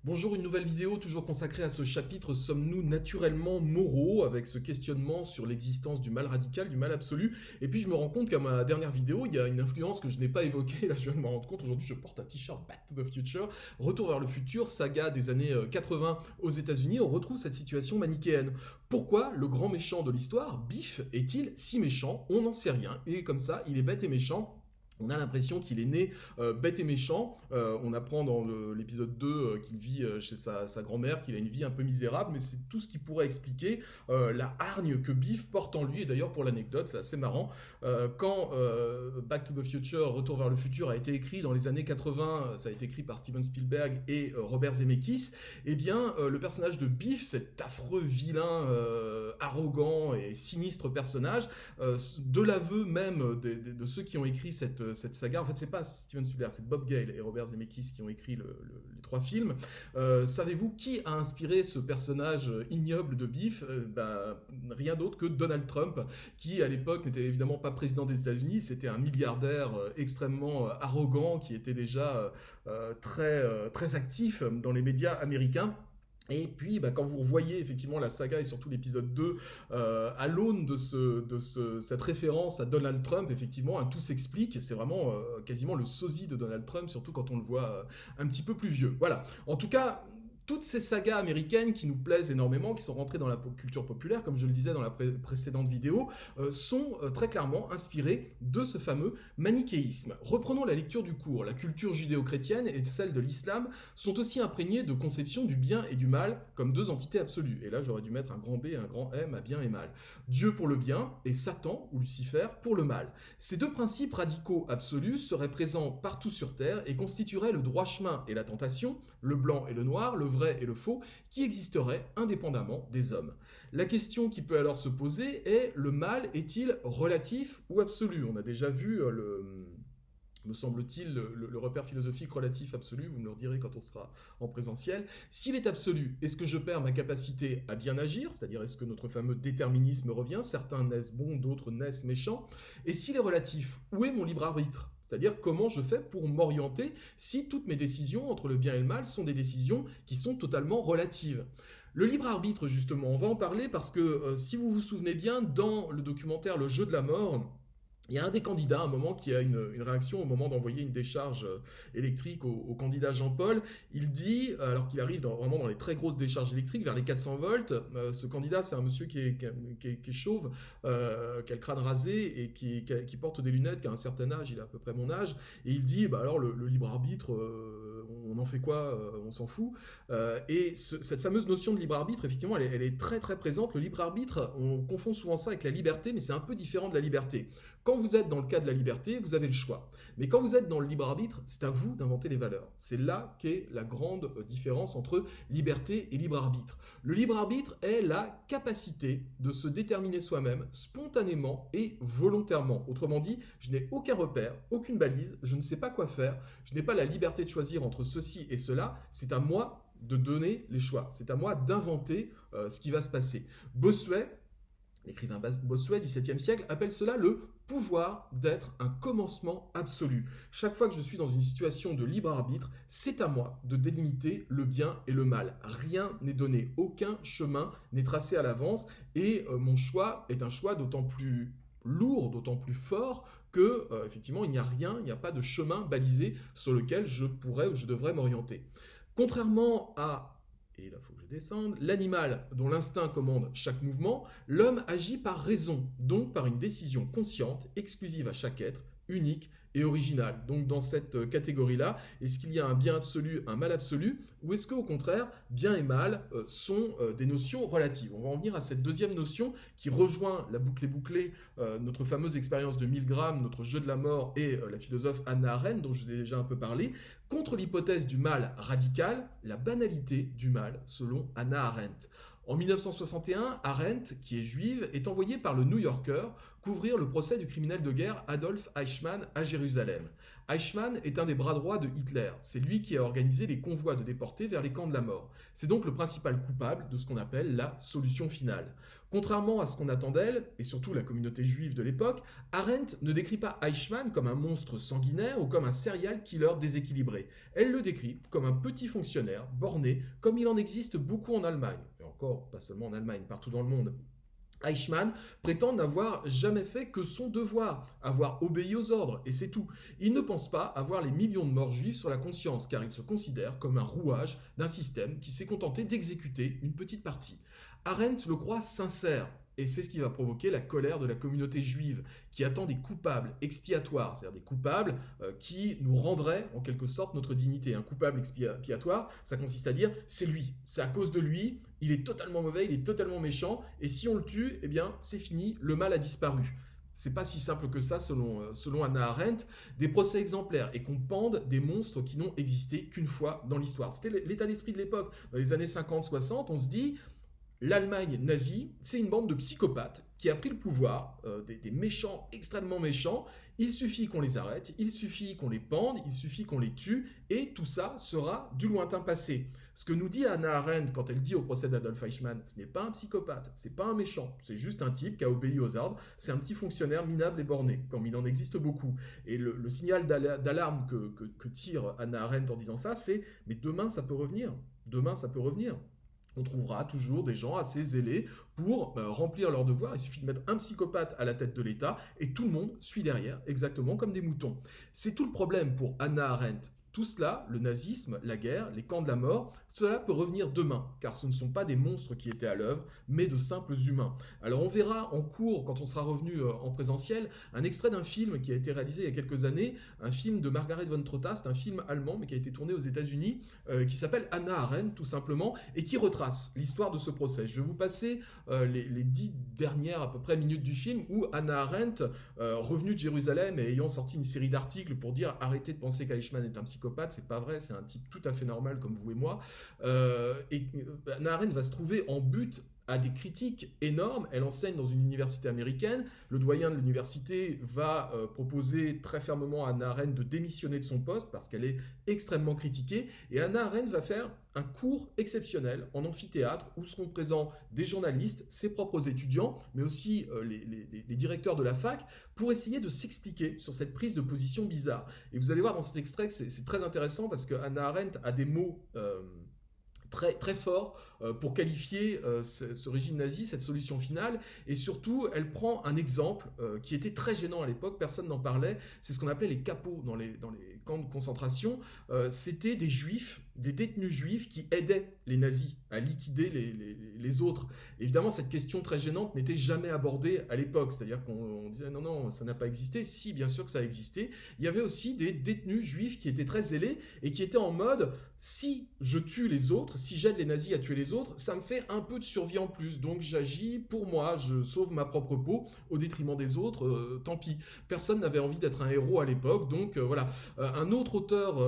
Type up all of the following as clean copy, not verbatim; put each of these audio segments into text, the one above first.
Bonjour, une nouvelle vidéo toujours consacrée à ce chapitre Sommes-nous naturellement moraux avec ce questionnement sur l'existence du mal radical, du mal absolu. Et puis je me rends compte qu'à ma dernière vidéo, il y a une influence que je n'ai pas évoquée. Là, je viens de me rendre compte. Aujourd'hui, je porte un t-shirt Back to the Future, Retour vers le futur, saga des années 80 aux États-Unis. On retrouve cette situation manichéenne. Pourquoi le grand méchant de l'histoire, Biff, est-il si méchant? On n'en sait rien. Et comme ça, il est bête et méchant. On a l'impression qu'il est né bête et méchant. On apprend dans l'épisode 2 qu'il vit chez sa grand-mère, qu'il a une vie un peu misérable, mais c'est tout ce qui pourrait expliquer la hargne que Biff porte en lui. Et d'ailleurs, pour l'anecdote, c'est assez marrant, quand Back to the Future, Retour vers le futur, a été écrit dans les années 80, ça a été écrit par Steven Spielberg et Robert Zemeckis, eh bien, le personnage de Biff, cet affreux vilain, arrogant et sinistre personnage, de l'aveu même de ceux qui ont écrit cette saga. En fait, c'est pas Steven Spielberg, c'est Bob Gale et Robert Zemeckis qui ont écrit les trois films. Savez-vous qui a inspiré ce personnage ignoble de Biff? Rien d'autre que Donald Trump, qui à l'époque n'était évidemment pas président des États-Unis, c'était un milliardaire extrêmement arrogant qui était déjà très actif dans les médias américains. Et puis, quand vous revoyez effectivement la saga et surtout l'épisode 2 à l'aune de cette référence à Donald Trump, effectivement, tout s'explique. C'est vraiment quasiment le sosie de Donald Trump, surtout quand on le voit un petit peu plus vieux. Voilà. En tout cas, toutes ces sagas américaines qui nous plaisent énormément, qui sont rentrées dans la culture populaire, comme je le disais dans la précédente vidéo, sont très clairement inspirées de ce fameux manichéisme. Reprenons la lecture du cours. La culture judéo-chrétienne et celle de l'islam sont aussi imprégnées de conceptions du bien et du mal comme deux entités absolues. Et là, j'aurais dû mettre un grand B et un grand M à bien et mal. Dieu pour le bien et Satan ou Lucifer pour le mal. Ces deux principes radicaux absolus seraient présents partout sur Terre et constitueraient le droit chemin et la tentation, le blanc et le noir, le vrai et le faux, qui existeraient indépendamment des hommes. La question qui peut alors se poser est, le mal est-il relatif ou absolu? On a déjà vu me semble-t-il, le repère philosophique relatif absolu, vous me le redirez quand on sera en présentiel. S'il est absolu, est-ce que je perds ma capacité à bien agir, c'est-à-dire est-ce que notre fameux déterminisme revient, certains naissent bons, d'autres naissent méchants? Et s'il est relatif, où est mon libre arbitre? C'est-à-dire comment je fais pour m'orienter si toutes mes décisions entre le bien et le mal sont des décisions qui sont totalement relatives. Le libre arbitre, justement, on va en parler parce que si vous vous souvenez bien, dans le documentaire Le jeu de la mort, il y a un des candidats à un moment qui a une réaction au moment d'envoyer une décharge électrique au candidat Jean-Paul. Il dit, alors qu'il arrive vraiment dans les très grosses décharges électriques, vers les 400 volts, ce candidat, c'est un monsieur qui est chauve, qui a le crâne rasé et qui porte des lunettes, qui a un certain âge, il a à peu près mon âge, et il dit, alors le libre arbitre, on en fait quoi? On s'en fout. Cette fameuse notion de libre arbitre, effectivement, elle est très très présente. Le libre arbitre, on confond souvent ça avec la liberté, mais c'est un peu différent de la liberté. Quand vous êtes dans le cas de la liberté, vous avez le choix. Mais quand vous êtes dans le libre arbitre, c'est à vous d'inventer les valeurs. C'est là qu'est la grande différence entre liberté et libre arbitre. Le libre arbitre est la capacité de se déterminer soi-même spontanément et volontairement. Autrement dit, je n'ai aucun repère, aucune balise, je ne sais pas quoi faire, je n'ai pas la liberté de choisir entre ceci et cela, c'est à moi de donner les choix, c'est à moi d'inventer ce qui va se passer. Bossuet, l'écrivain Bossuet, XVIIe siècle, appelle cela le pouvoir d'être un commencement absolu. Chaque fois que je suis dans une situation de libre arbitre, c'est à moi de délimiter le bien et le mal. Rien n'est donné, aucun chemin n'est tracé à l'avance, et mon choix est un choix d'autant plus lourd, d'autant plus fort que, effectivement, il n'y a rien, il n'y a pas de chemin balisé sur lequel je pourrais ou je devrais m'orienter. Contrairement à, et là il faut que je descende, l'animal dont l'instinct commande chaque mouvement, l'homme agit par raison, donc par une décision consciente, exclusive à chaque être, unique et originale. Donc dans cette catégorie-là, est-ce qu'il y a un bien absolu, un mal absolu, ou est-ce qu'au contraire, bien et mal sont des notions relatives? On va en venir à cette deuxième notion qui rejoint la boucle bouclée, notre fameuse expérience de Milgram, notre jeu de la mort et la philosophe Hannah Arendt, dont je vous ai déjà un peu parlé, contre l'hypothèse du mal radical, la banalité du mal, selon Hannah Arendt. En 1961, Arendt, qui est juive, est envoyée par le New Yorker couvrir le procès du criminel de guerre Adolf Eichmann à Jérusalem. Eichmann est un des bras droits de Hitler. C'est lui qui a organisé les convois de déportés vers les camps de la mort. C'est donc le principal coupable de ce qu'on appelle la solution finale. Contrairement à ce qu'on attend d'elle, et surtout la communauté juive de l'époque, Arendt ne décrit pas Eichmann comme un monstre sanguinaire ou comme un serial killer déséquilibré. Elle le décrit comme un petit fonctionnaire, borné, comme il en existe beaucoup en Allemagne. Et encore, pas seulement en Allemagne, partout dans le monde. Eichmann prétend n'avoir jamais fait que son devoir, avoir obéi aux ordres, et c'est tout. Il ne pense pas avoir les millions de morts juifs sur la conscience, car il se considère comme un rouage d'un système qui s'est contenté d'exécuter une petite partie. Arendt le croit sincère, et c'est ce qui va provoquer la colère de la communauté juive, qui attend des coupables expiatoires, c'est-à-dire des coupables qui nous rendraient en quelque sorte notre dignité. Un coupable expiatoire, ça consiste à dire c'est lui, c'est à cause de lui, il est totalement mauvais, il est totalement méchant, et si on le tue, eh bien c'est fini, le mal a disparu. C'est pas si simple que ça selon Hannah Arendt, des procès exemplaires et qu'on pende des monstres qui n'ont existé qu'une fois dans l'histoire. C'était l'état d'esprit de l'époque. Dans les années 50-60, on se dit l'Allemagne nazie, c'est une bande de psychopathes qui a pris le pouvoir, des méchants extrêmement méchants. Il suffit qu'on les arrête, il suffit qu'on les pende, il suffit qu'on les tue, et tout ça sera du lointain passé. Ce que nous dit Hannah Arendt quand elle dit au procès d'Adolf Eichmann, ce n'est pas un psychopathe, c'est pas un méchant, c'est juste un type qui a obéi aux ordres, c'est un petit fonctionnaire minable et borné, comme il en existe beaucoup. Et le signal d'alarme que tire Hannah Arendt en disant ça, c'est « mais demain ça peut revenir, demain ça peut revenir ». On trouvera toujours des gens assez zélés pour remplir leurs devoirs. Il suffit de mettre un psychopathe à la tête de l'État et tout le monde suit derrière, exactement comme des moutons. C'est tout le problème pour Hannah Arendt. Tout cela, le nazisme, la guerre, les camps de la mort, cela peut revenir demain, car ce ne sont pas des monstres qui étaient à l'œuvre, mais de simples humains. Alors on verra en cours, quand on sera revenu en présentiel, un extrait d'un film qui a été réalisé il y a quelques années, un film de Margaret von Trotta, c'est un film allemand, mais qui a été tourné aux États-Unis, qui s'appelle Hannah Arendt, tout simplement, et qui retrace l'histoire de ce procès. Je vais vous passer les 10 dernières à peu près minutes du film, où Hannah Arendt, revenue de Jérusalem et ayant sorti une série d'articles pour dire « Arrêtez de penser qu'Eichmann est un psychopathe, c'est pas vrai, c'est un type tout à fait normal comme vous et moi », et Hannah Arendt va se trouver en butte à des critiques énormes. Elle enseigne dans une université américaine. Le doyen de l'université va proposer très fermement à Hannah Arendt de démissionner de son poste parce qu'elle est extrêmement critiquée. Et Hannah Arendt va faire un cours exceptionnel en amphithéâtre où seront présents des journalistes, ses propres étudiants, mais aussi les directeurs de la fac, pour essayer de s'expliquer sur cette prise de position bizarre. Et vous allez voir dans cet extrait que c'est très intéressant parce que Hannah Arendt a des mots très, très fort pour qualifier ce régime nazi, cette solution finale. Et surtout, elle prend un exemple qui était très gênant à l'époque, personne n'en parlait, c'est ce qu'on appelait les capots dans les camps de concentration. C'était des juifs, des détenus juifs qui aidaient les nazis à liquider les autres. Évidemment, cette question très gênante n'était jamais abordée à l'époque, c'est-à-dire qu'on disait non, non, ça n'a pas existé. Si, bien sûr que ça a existé. Il y avait aussi des détenus juifs qui étaient très zélés et qui étaient en mode si je tue les autres, si j'aide les nazis à tuer les autres, ça me fait un peu de survie en plus, donc j'agis pour moi, je sauve ma propre peau au détriment des autres, tant pis. Personne n'avait envie d'être un héros à l'époque, donc voilà. Un autre auteur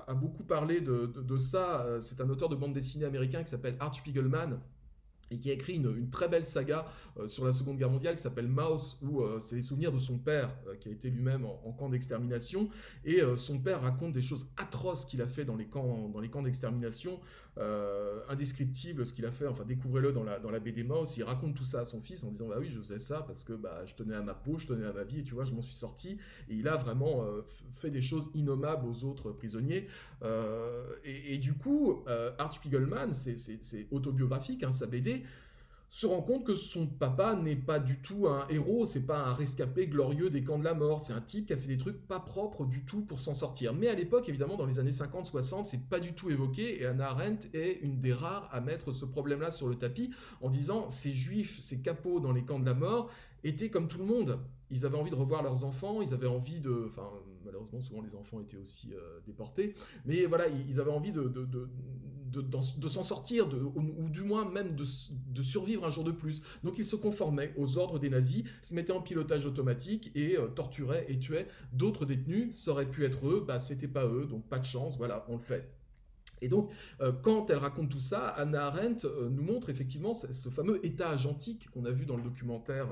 a beaucoup parlé de ça, c'est un auteur de bande dessinée américain qui s'appelle Art Spiegelman, et qui a écrit une très belle saga sur la Seconde Guerre mondiale qui s'appelle Maus, où c'est les souvenirs de son père, qui a été lui-même en camp d'extermination, et son père raconte des choses atroces qu'il a fait dans les camps d'extermination, indescriptibles ce qu'il a fait, enfin découvrez-le dans la BD Maus. Il raconte tout ça à son fils en disant bah oui, je faisais ça parce que je tenais à ma peau, je tenais à ma vie, et tu vois, je m'en suis sorti, et il a vraiment fait des choses innommables aux autres prisonniers, et du coup Art Spiegelman, c'est autobiographique, hein, sa BD, se rend compte que son papa n'est pas du tout un héros, c'est pas un rescapé glorieux des camps de la mort, c'est un type qui a fait des trucs pas propres du tout pour s'en sortir. Mais à l'époque, évidemment, dans les années 50-60, c'est pas du tout évoqué, et Hannah Arendt est une des rares à mettre ce problème-là sur le tapis, en disant ces juifs, ces capots dans les camps de la mort, étaient comme tout le monde. Ils avaient envie de revoir leurs enfants, ils avaient envie de... Enfin, malheureusement, souvent les enfants étaient aussi déportés, mais voilà, ils avaient envie de s'en sortir, ou du moins même de survivre un jour de plus. Donc ils se conformaient aux ordres des nazis, se mettaient en pilotage automatique et torturaient et tuaient d'autres détenus. Ça aurait pu être eux, c'était pas eux, donc pas de chance, voilà, on le fait. Et donc, quand elle raconte tout ça, Hannah Arendt nous montre effectivement ce fameux état agentique qu'on a vu dans le documentaire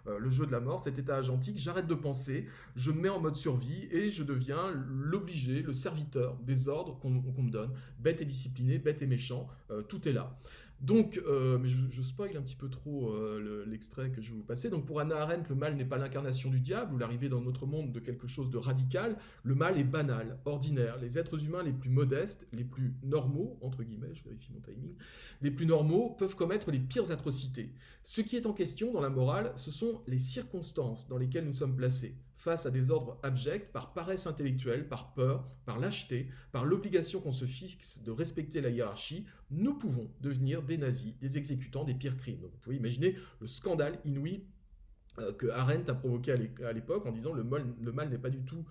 Le jeu de la mort, cet état agentique, j'arrête de penser, je me mets en mode survie et je deviens l'obligé, le serviteur des ordres qu'on me donne, bête et discipliné, bête et méchant, tout est là. Donc, mais je spoil un petit peu trop l'extrait que je vais vous passer. Donc, pour Hannah Arendt, le mal n'est pas l'incarnation du diable ou l'arrivée dans notre monde de quelque chose de radical. Le mal est banal, ordinaire. Les êtres humains les plus modestes, les plus normaux, entre guillemets, je vérifie mon timing, les plus normaux peuvent commettre les pires atrocités. Ce qui est en question dans la morale, ce sont les circonstances dans lesquelles nous sommes placés face à des ordres abjects, par paresse intellectuelle, par peur, par lâcheté, par l'obligation qu'on se fixe de respecter la hiérarchie, nous pouvons devenir des nazis, des exécutants des pires crimes. Donc vous pouvez imaginer le scandale inouï que Arendt a provoqué à l'époque en disant le mal n'est pas du tout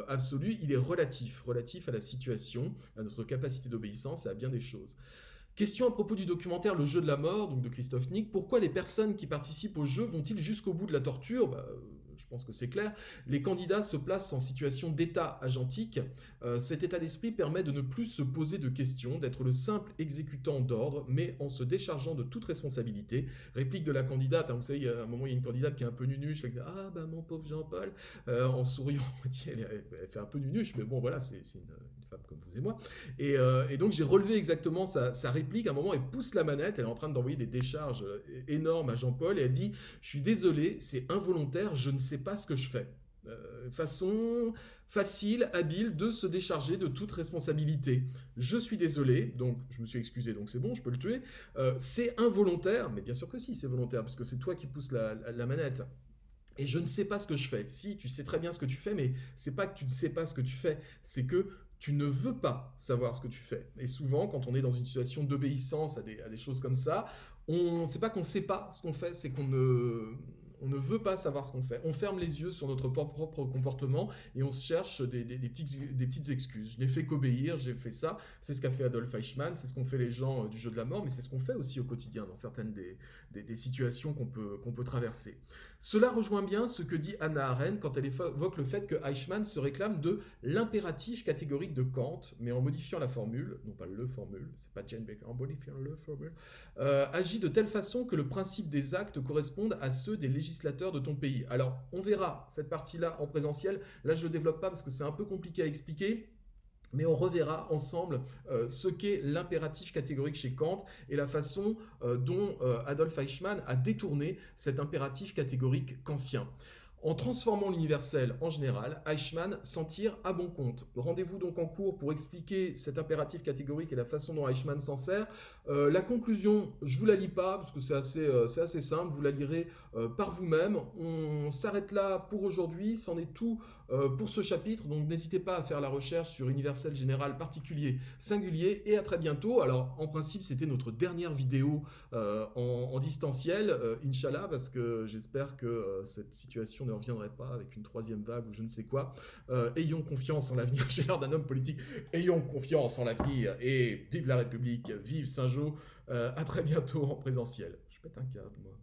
absolu, il est relatif à la situation, à notre capacité d'obéissance et à bien des choses. Question à propos du documentaire Le jeu de la mort, donc de Christophe Nick. Pourquoi les personnes qui participent au jeu vont-ils jusqu'au bout de la torture ? Je pense que c'est clair. Les candidats se placent en situation d'état agentique. Cet état d'esprit permet de ne plus se poser de questions, d'être le simple exécutant d'ordre, mais en se déchargeant de toute responsabilité. Réplique de la candidate. Vous savez, à un moment, il y a une candidate qui est un peu nunuche. Elle dit « Ah, mon pauvre Jean-Paul !» En souriant, elle fait un peu nunuche, mais bon, voilà, c'est une femme comme vous et moi. Et donc, j'ai relevé exactement sa réplique. À un moment, elle pousse la manette. Elle est en train d'envoyer des décharges énormes à Jean-Paul. Et elle dit « Je suis désolé, c'est involontaire, je ne sais pas ce que je fais. » Façon facile, habile de se décharger de toute responsabilité. Je suis désolé, donc je me suis excusé, donc c'est bon, je peux le tuer. C'est involontaire, mais bien sûr que si, c'est volontaire, parce que c'est toi qui pousses la manette. Et je ne sais pas ce que je fais. Si, tu sais très bien ce que tu fais, mais c'est pas que tu ne sais pas ce que tu fais, c'est que tu ne veux pas savoir ce que tu fais. Et souvent, quand on est dans une situation d'obéissance à des choses comme ça, c'est pas qu'on ne sait pas ce qu'on fait, c'est qu'on ne veut pas savoir ce qu'on fait. On ferme les yeux sur notre propre comportement et on se cherche des petites excuses. Je n'ai fait qu'obéir, j'ai fait ça. C'est ce qu'a fait Adolf Eichmann, c'est ce qu'ont fait les gens du jeu de la mort, mais c'est ce qu'on fait aussi au quotidien dans certaines des situations qu'on peut traverser. Cela rejoint bien ce que dit Hannah Arendt quand elle évoque le fait que Eichmann se réclame de l'impératif catégorique de Kant, mais en modifiant la formule, non pas le formule, c'est pas Jane Baker, en modifiant le formule, agit de telle façon que le principe des actes corresponde à ceux des législateurs de ton pays. Alors, on verra cette partie-là en présentiel. Là, je ne le développe pas parce que c'est un peu compliqué à expliquer. Mais on reverra ensemble ce qu'est l'impératif catégorique chez Kant et la façon dont Adolf Eichmann a détourné cet impératif catégorique kantien. En transformant l'universel en général, Eichmann s'en tire à bon compte. Rendez-vous donc en cours pour expliquer cet impératif catégorique et la façon dont Eichmann s'en sert. La conclusion, je ne vous la lis pas parce que c'est assez simple, vous la lirez par vous-même. On s'arrête là pour aujourd'hui, c'en est tout pour ce chapitre, donc n'hésitez pas à faire la recherche sur universel, général, particulier, singulier, et à très bientôt. Alors en principe c'était notre dernière vidéo en distanciel, Inch'Allah, parce que j'espère que cette situation ne reviendrait pas avec une troisième vague ou je ne sais quoi. Ayons confiance en l'avenir, j'ai l'air d'un homme politique, ayons confiance en l'avenir, et vive la République, vive Saint-Jean, à très bientôt en présentiel. Je pète un câble moi.